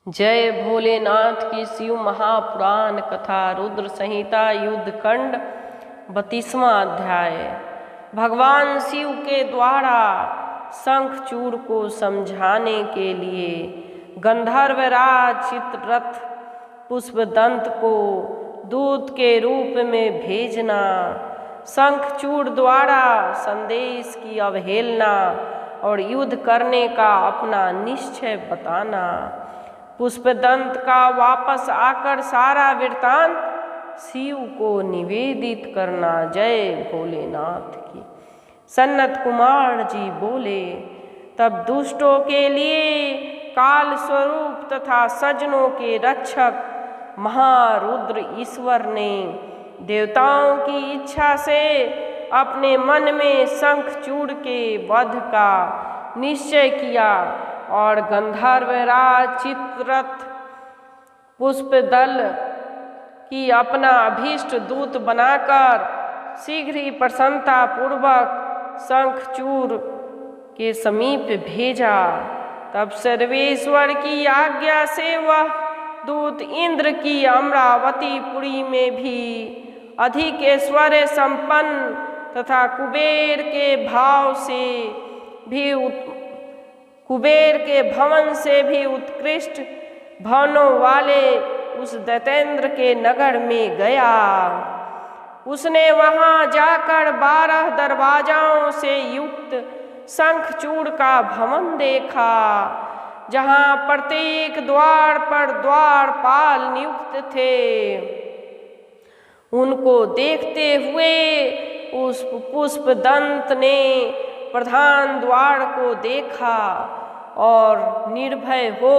जय भोलेनाथ की शिव महापुराण कथा रुद्र संहिता युद्ध खंड 32वां अध्याय। भगवान शिव के द्वारा शंखचूड़ को समझाने के लिए गंधर्वराज चित्ररथ पुष्पदंत को दूत के रूप में भेजना, शंखचूड़ द्वारा संदेश की अवहेलना और युद्ध करने का अपना निश्चय बताना, पुष्पदंत का वापस आकर सारा वृत्तांत शिव को निवेदित करना। जय भोलेनाथ की। सन्नत कुमार जी बोले, तब दुष्टों के लिए काल स्वरूप तथा सज्जनों के रक्षक महारुद्र ईश्वर ने देवताओं की इच्छा से अपने मन में शंखचूड़ के वध का निश्चय किया और गंधर्वराज चित्ररथ पुष्पदल की अपना अभीष्ट दूत बनाकर शीघ्र ही प्रसन्नता पूर्वक शंखचूड़ के समीप भेजा। तब सर्वेश्वर की आज्ञा से वह दूत इंद्र की अमरावती पुरी में भी अधिक ऐश्वर्य संपन्न तथा कुबेर के भवन से भी उत्कृष्ट भवनों वाले उस दैतेंद्र के नगर में गया। उसने वहां जाकर 12 दरवाजाओं से युक्त शंखचूड़ का भवन देखा, जहां प्रत्येक द्वार पर द्वारपाल नियुक्त थे। उनको देखते हुए उस पुष्पदंत ने प्रधान द्वार को देखा और निर्भय हो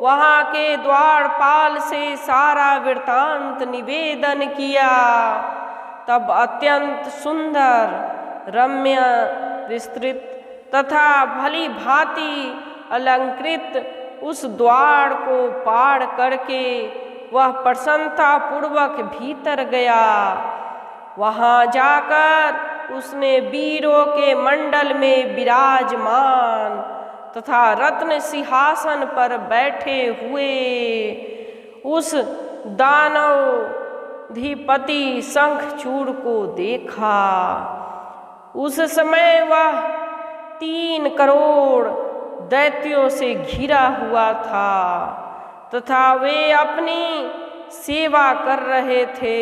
वहां के द्वारपाल से सारा वृत्तांत निवेदन किया। तब अत्यंत सुंदर, रम्य, विस्तृत तथा भली भांति अलंकृत उस द्वार को पार करके वह प्रसन्नता पूर्वक भीतर गया। वहां जाकर उसने वीरों के मंडल में विराजमान तथा रत्न सिंहासन पर बैठे हुए उस दानवाधिपति शंखचूड़ को देखा। उस समय वह 3 करोड़ दैत्यों से घिरा हुआ था तथा वे अपनी सेवा कर रहे थे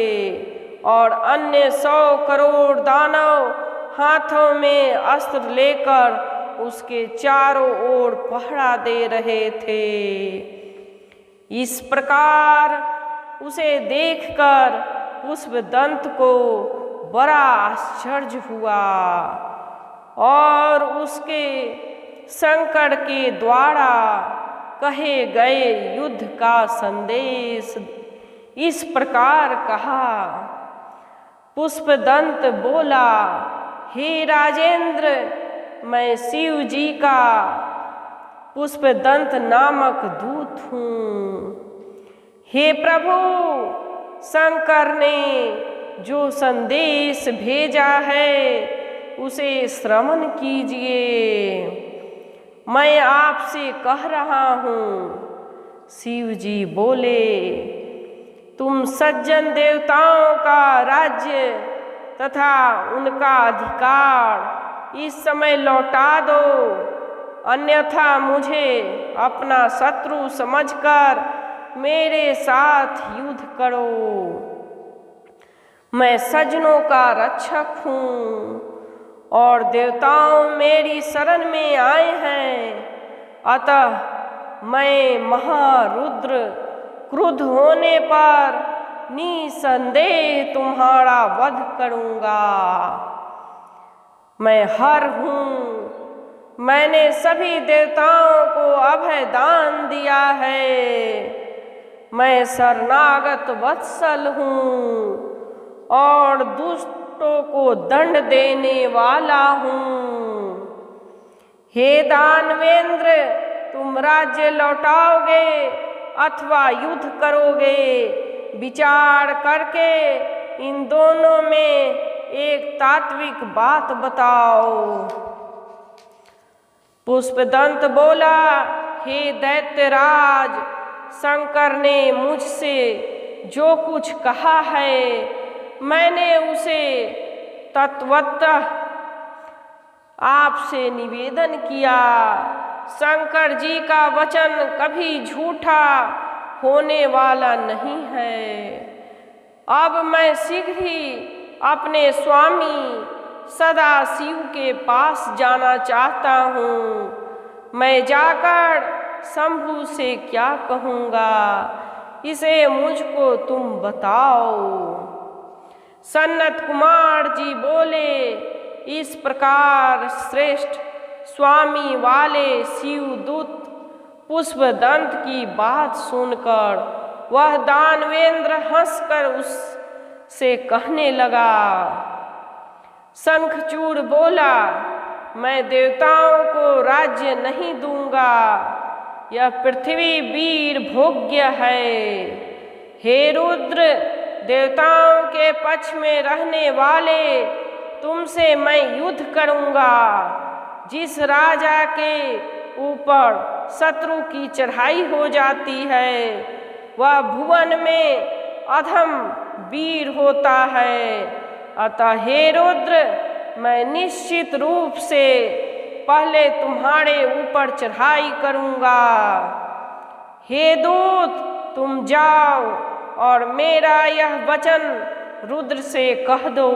और अन्य 100 करोड़ दानव हाथों में अस्त्र लेकर उसके चारों ओर पहरा दे रहे थे। इस प्रकार उसे देखकर पुष्पदंत को बड़ा आश्चर्य हुआ और उसके शंकर के द्वारा कहे गए युद्ध का संदेश इस प्रकार कहा। पुष्पदंत बोला, हे राजेंद्र, मैं शिव जी का पुष्पदंत नामक दूत हूँ। हे प्रभु, शंकर ने जो संदेश भेजा है उसे श्रवण कीजिए। मैं आपसे कह रहा हूँ। शिव जी बोले, तुम सज्जन देवताओं का राज्य तथा उनका अधिकार इस समय लौटा दो, अन्यथा मुझे अपना शत्रु समझकर मेरे साथ युद्ध करो। मैं सज्जनों का रक्षक हूँ और देवताओं मेरी शरण में आए हैं, अतः मैं महारुद्र क्रुद्ध होने पर निसंदेह तुम्हारा वध करूंगा। मैं हर हूँ, मैंने सभी देवताओं को अभय दान दिया है। मैं शरणागत वत्सल हूँ और दुष्टों को दंड देने वाला हूँ। हे दानवेंद्र, तुम राज्य लौटाओगे अथवा युद्ध करोगे, विचार करके इन दोनों में एक तात्विक बात बताओ। पुष्पदंत बोला, हे दैत्यराज, शंकर ने मुझसे जो कुछ कहा है मैंने उसे तत्वतः आपसे निवेदन किया। शंकर जी का वचन कभी झूठा होने वाला नहीं है। अब मैं शीघ्र ही अपने स्वामी सदाशिव के पास जाना चाहता हूँ। मैं जाकर शंभु से क्या कहूँगा, इसे मुझको तुम बताओ। सनत कुमार जी बोले, इस प्रकार श्रेष्ठ स्वामी वाले शिवदूत पुष्पदंत की बात सुनकर वह दानवेंद्र हंसकर उससे कहने लगा। शंखचूड़ बोला, मैं देवताओं को राज्य नहीं दूंगा, यह पृथ्वी वीर भोग्य है। हे रुद्र, देवताओं के पक्ष में रहने वाले, तुमसे मैं युद्ध करूंगा। जिस राजा के ऊपर शत्रु की चढ़ाई हो जाती है वह भुवन में अधम वीर होता है। अतः हे रुद्र, मैं निश्चित रूप से पहले तुम्हारे ऊपर चढ़ाई करूंगा। हे दूत, तुम जाओ और मेरा यह वचन रुद्र से कह दो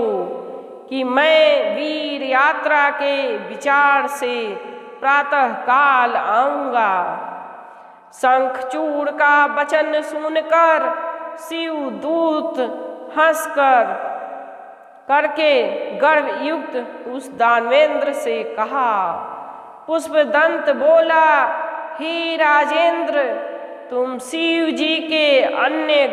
कि मैं वीर यात्रा के विचार से प्रातः काल आऊंगा। शंखचूड़ का वचन सुनकर शिवदूत हंसकर करके गर्वयुक्त उस दानवेंद्र से कहा। पुष्पदंत बोला, हे राजेंद्र, तुम शिव जी के अन्य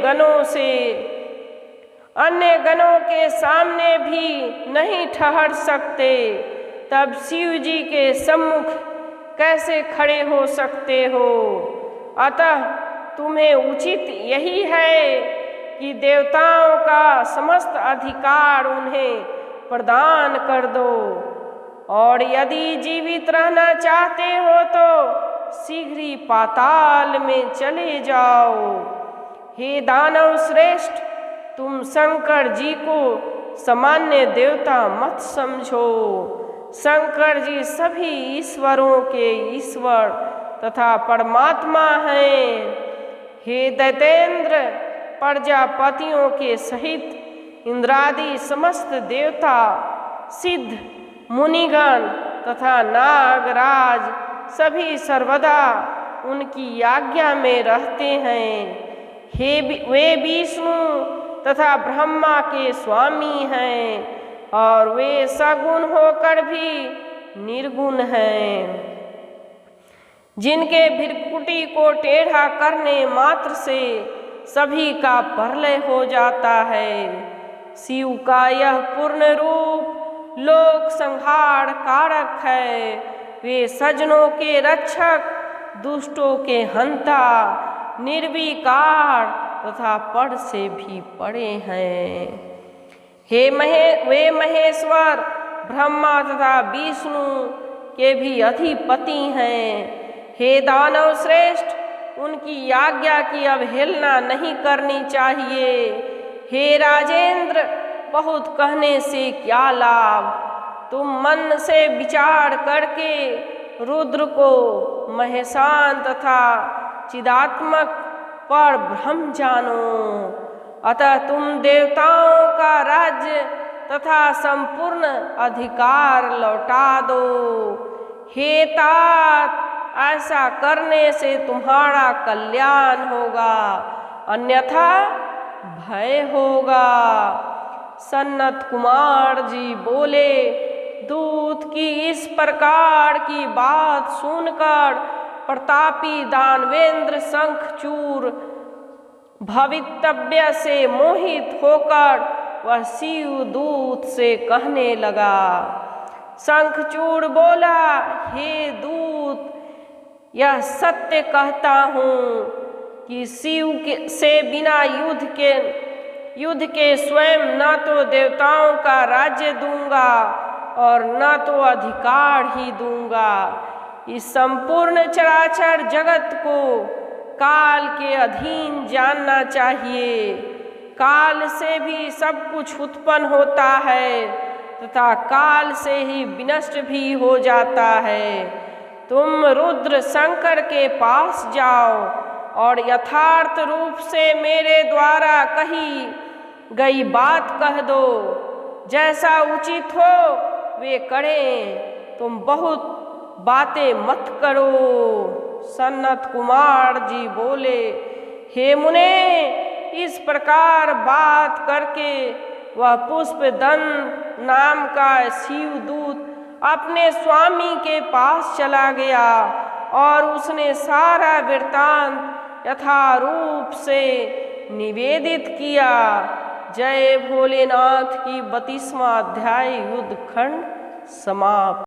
गणों के सामने भी नहीं ठहर सकते, तब शिव जी के सम्मुख कैसे खड़े हो सकते हो। अतः तुम्हें उचित यही है कि देवताओं का समस्त अधिकार उन्हें प्रदान कर दो, और यदि जीवित रहना चाहते हो तो शीघ्र ही पाताल में चले जाओ। हे दानव श्रेष्ठ, तुम शंकर जी को सामान्य देवता मत समझो। शंकर जी सभी ईश्वरों के ईश्वर तथा परमात्मा हैं। हे दैतेंद्र, प्रजापतियों के सहित इंद्रादि समस्त देवता, सिद्ध, मुनिगण तथा नागराज सभी सर्वदा उनकी आज्ञा में रहते हैं। वे विष्णु तथा ब्रह्मा के स्वामी हैं, और वे सगुण होकर भी निर्गुण हैं। जिनके भृकुटी को टेढ़ा करने मात्र से सभी का प्रलय हो जाता है। शिव का यह पूर्ण रूप लोक संहार कारक है। वे सज्जनों के रक्षक, दुष्टों के हंता, निर्विकार तथा पड़ से भी पड़े हैं। वे महेश्वर, ब्रह्मा तथा विष्णु के भी अधिपति हैं। हे दानव श्रेष्ठ, उनकी आज्ञा की अवहेलना नहीं करनी चाहिए। हे राजेंद्र, बहुत कहने से क्या लाभ। तुम मन से विचार करके रुद्र को महेशान तथा चिदात्मक पर ब्रह्म जानो। अतः तुम देवताओं का राज्य तथा संपूर्ण अधिकार लौटा दो। हे तात, ऐसा करने से तुम्हारा कल्याण होगा, अन्यथा भय होगा। सनत कुमार जी बोले, दूत की इस प्रकार की बात सुनकर प्रतापी दानवेंद्र शंखचूड़ भवितव्य से मोहित होकर वह शिवदूत से कहने लगा। शंखचूड़ बोला, हे दूत, यह सत्य कहता हूँ कि शिव से बिना युद्ध के स्वयं न तो देवताओं का राज्य दूंगा और न तो अधिकार ही दूंगा। इस संपूर्ण चराचर जगत को काल के अधीन जानना चाहिए। काल से भी सब कुछ उत्पन्न होता है तथा काल से ही विनष्ट भी हो जाता है। तुम रुद्र शंकर के पास जाओ और यथार्थ रूप से मेरे द्वारा कही गई बात कह दो। जैसा उचित हो वे करें, तुम बहुत बातें मत करो। सनत कुमार जी बोले, हे मुने, इस प्रकार बात करके वह पुष्पदंत नाम का शिवदूत अपने स्वामी के पास चला गया और उसने सारा वृत्तांत यथारूप से निवेदित किया। जय भोलेनाथ की 32वां अध्याय युद्ध खंड समाप्त।